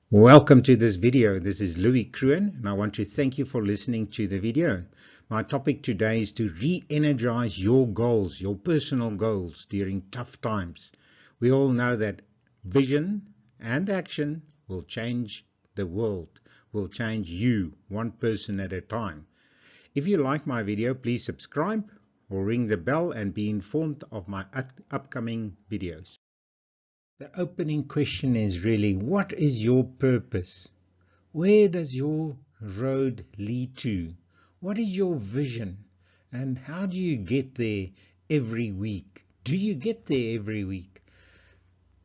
Welcome to this video. This is Louis Kroon and I want to thank you for listening to the video. My topic today is to re-energize your goals, your personal goals during tough times. We all know that vision and action will change the world, will change you one person at a time. If you like my video, please subscribe or ring the bell and be informed of my upcoming videos. The opening question is really, what is your purpose? Where does your road lead to? What is your vision? And how do you get there every week? Do you get there every week?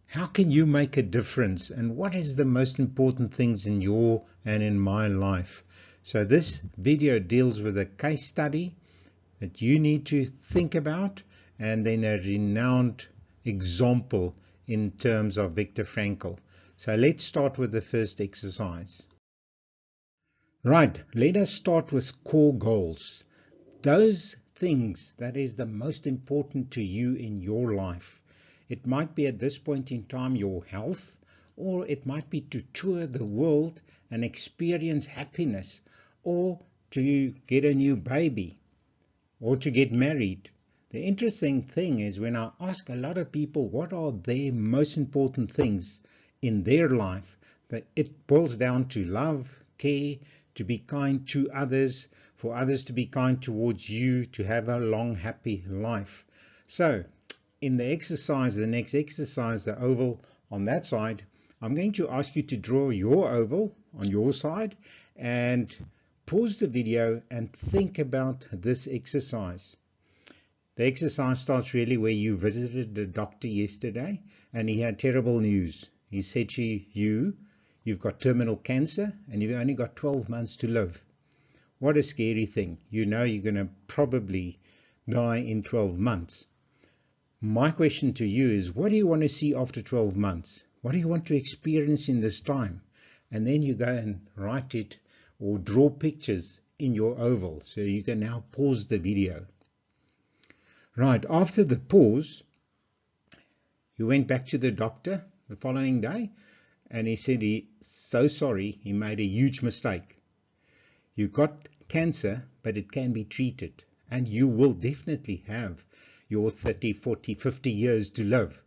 How can you make a difference? And what is the most important things in your and in my life? So this video deals with a case study that you need to think about, and then a renowned example in terms of Viktor Frankl. So let's start with the first exercise. Right, let us start with core goals. Those things that is the most important to you in your life. It might be at this point in time your health, or it might be to tour the world and experience happiness, or to get a new baby, or to get married. The interesting thing is when I ask a lot of people what are their most important things in their life, that it boils down to love, care, to be kind to others, for others to be kind towards you, to have a long, happy life. So in the exercise, the next exercise, the oval on that side, I'm going to ask you to draw your oval on your side and pause the video and think about this exercise. The exercise starts really where you visited the doctor yesterday and he had terrible news. He said to you, you've got terminal cancer and you've only got 12 months to live. What a scary thing. You know you're going to probably die in 12 months. My question to you is, what do you want to see after 12 months? What do you want to experience in this time? And then you go and write it or draw pictures in your oval. So you can now pause the video. Right, after the pause, you went back to the doctor the following day and he said he's so sorry, he made a huge mistake. You got cancer, but it can be treated and you will definitely have your 30, 40, 50 years to live.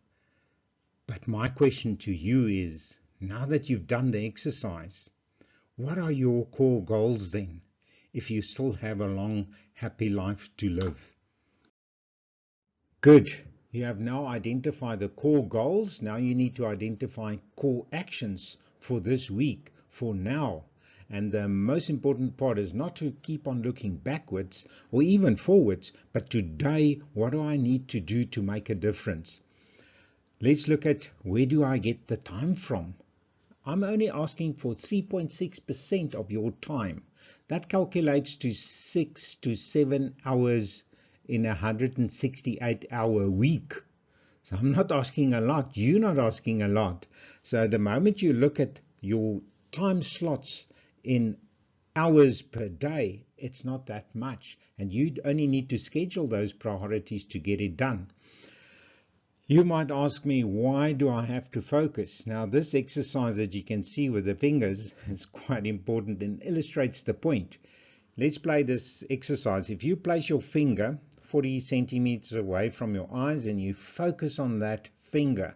But my question to you is, now that you've done the exercise, what are your core goals then, if you still have a long, happy life to live? Good. You have now identified the core goals. Now you need to identify core actions for this week, for now. And the most important part is not to keep on looking backwards or even forwards, but today, what do I need to do to make a difference? Let's look at, where do I get the time from? I'm only asking for 3.6% of your time. That calculates to 6 to 7 hours in a 168-hour week. So I'm not asking a lot. You're not asking a lot. So the moment you look at your time slots in hours per day, it's not that much. And you only need to schedule those priorities to get it done. You might ask me, why do I have to focus? Now, this exercise that you can see with the fingers is quite important and illustrates the point. Let's play this exercise. If you place your finger 40 centimeters away from your eyes and you focus on that finger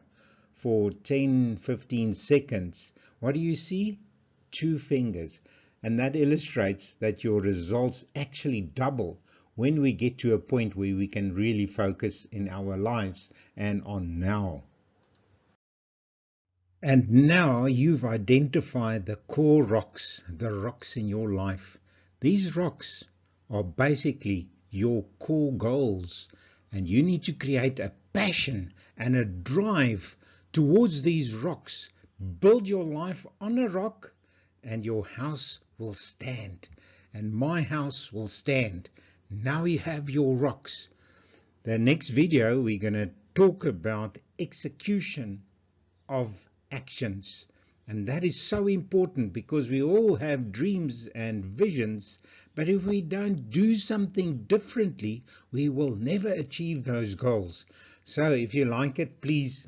for 10-15 seconds, what do you see? 2 fingers. And that illustrates that your results actually double when we get to a point where we can really focus in our lives and on now. And now you've identified the core rocks, the rocks in your life. These rocks are basically your core goals, and you need to create a passion and a drive towards these rocks. Build your life on a rock and your house will stand, and my house will stand. Now you have your rocks. The next video we're going to talk about execution of actions. And that is so important because we all have dreams and visions, but if we don't do something differently, we will never achieve those goals. So if you like it, please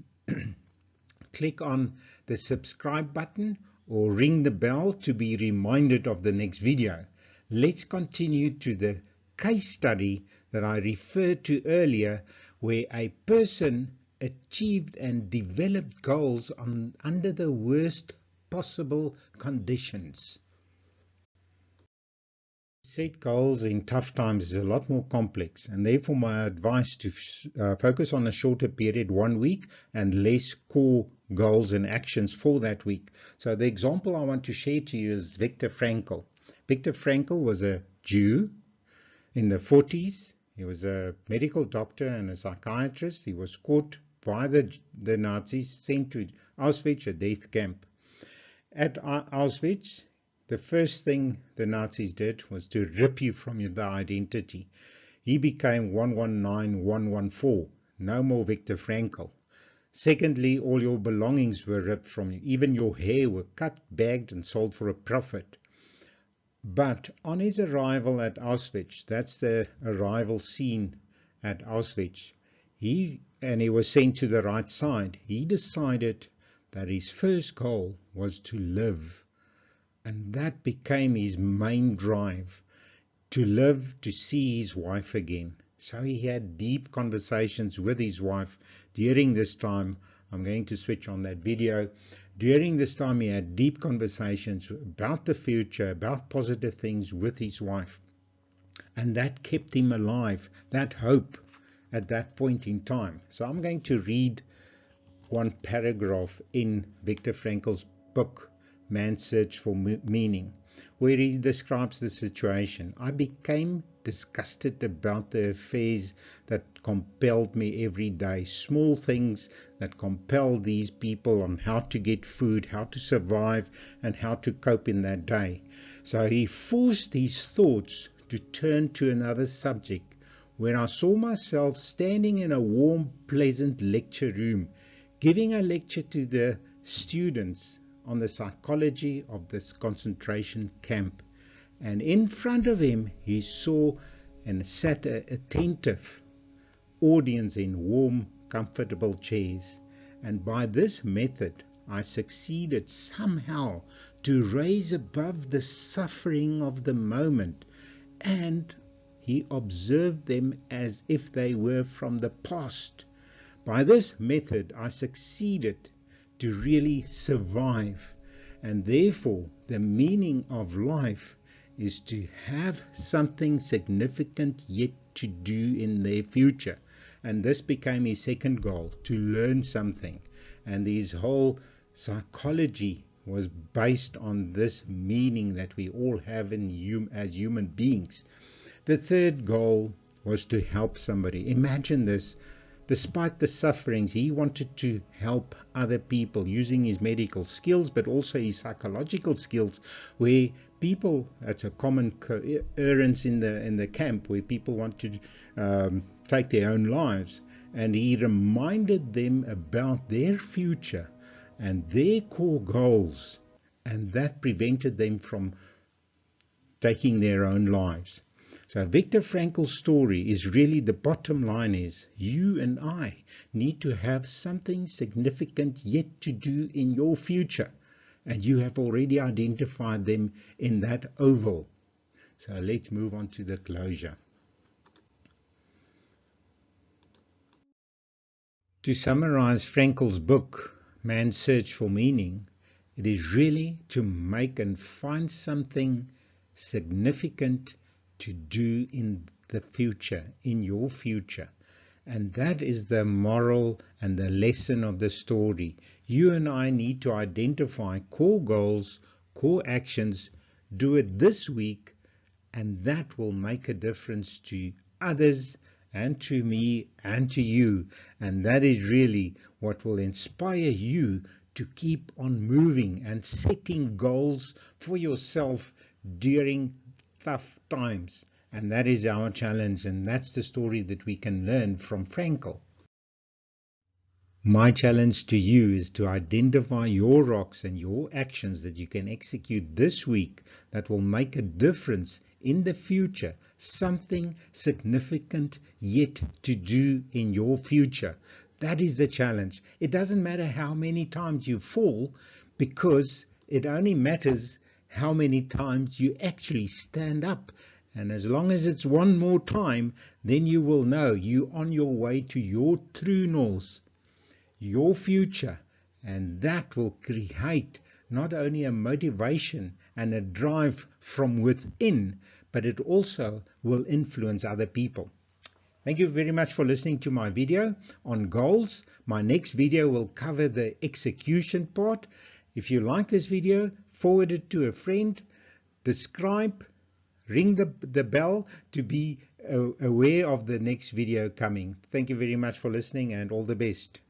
click on the subscribe button or ring the bell to be reminded of the next video. Let's continue to the case study that I referred to earlier, where a person achieved and developed goals under the worst possible conditions. Set goals in tough times is a lot more complex, and therefore my advice to focus on a shorter period, 1 week, and less core goals and actions for that week. So the example I want to share to you is Viktor Frankl. Viktor Frankl was a Jew in the 40s. He was a medical doctor and a psychiatrist. He was caught by the Nazis, sent to Auschwitz, a death camp. At Auschwitz, the first thing the Nazis did was to rip you from your identity. He became 119114. No more Viktor Frankl. Secondly, all your belongings were ripped from you. Even your hair were cut, bagged, and sold for a profit. But on his arrival at Auschwitz, that's the arrival scene at Auschwitz, he was sent to the right side. He decided that his first goal was to live. And that became his main drive, to live, to see his wife again. So he had deep conversations with his wife during this time. I'm going to switch on that video. During this time, he had deep conversations about the future, about positive things with his wife. And that kept him alive, that hope at that point in time. So I'm going to read one paragraph in Viktor Frankl's book, Man's Search for Meaning, where he describes the situation. I became disgusted about the affairs that compelled me every day, small things that compelled these people on how to get food, how to survive, and how to cope in that day. So he forced his thoughts to turn to another subject, where I saw myself standing in a warm, pleasant lecture room, giving a lecture to the students on the psychology of this concentration camp. And in front of him, he saw and sat an attentive audience in warm, comfortable chairs. And by this method, I succeeded somehow to raise above the suffering of the moment. And he observed them as if they were from the past. By this method, I succeeded to really survive. And therefore, the meaning of life is to have something significant yet to do in their future. And this became his second goal, to learn something. And his whole psychology was based on this meaning that we all have as human beings. The third goal was to help somebody. Imagine this. Despite the sufferings, he wanted to help other people using his medical skills, but also his psychological skills, where people, that's a common occurrence in the camp, where people want to take their own lives. And he reminded them about their future and their core goals, and that prevented them from taking their own lives. So Viktor Frankl's story is really, the bottom line is, you and I need to have something significant yet to do in your future. And you have already identified them in that oval. So let's move on to the closure. To summarize Frankl's book, Man's Search for Meaning, it is really to make and find something significant to do in the future, in your future. And that is the moral and the lesson of the story. You and I need to identify core goals, core actions, do it this week, and that will make a difference to others and to me and to you. And that is really what will inspire you to keep on moving and setting goals for yourself during tough times. And that is our challenge, and that's the story that we can learn from Frankl. My challenge to you is to identify your rocks and your actions that you can execute this week that will make a difference in the future, something significant yet to do in your future. That is the challenge. It doesn't matter how many times you fall, because It only matters how many times you actually stand up. And as long as it's one more time, then you will know you're on your way to your true north, your future. And that will create not only a motivation and a drive from within, but it also will influence other people. Thank you very much for listening to my video on goals. My next video will cover the execution part. If you like this video, forward it to a friend, subscribe, ring the bell to be aware of the next video coming. Thank you very much for listening, and all the best.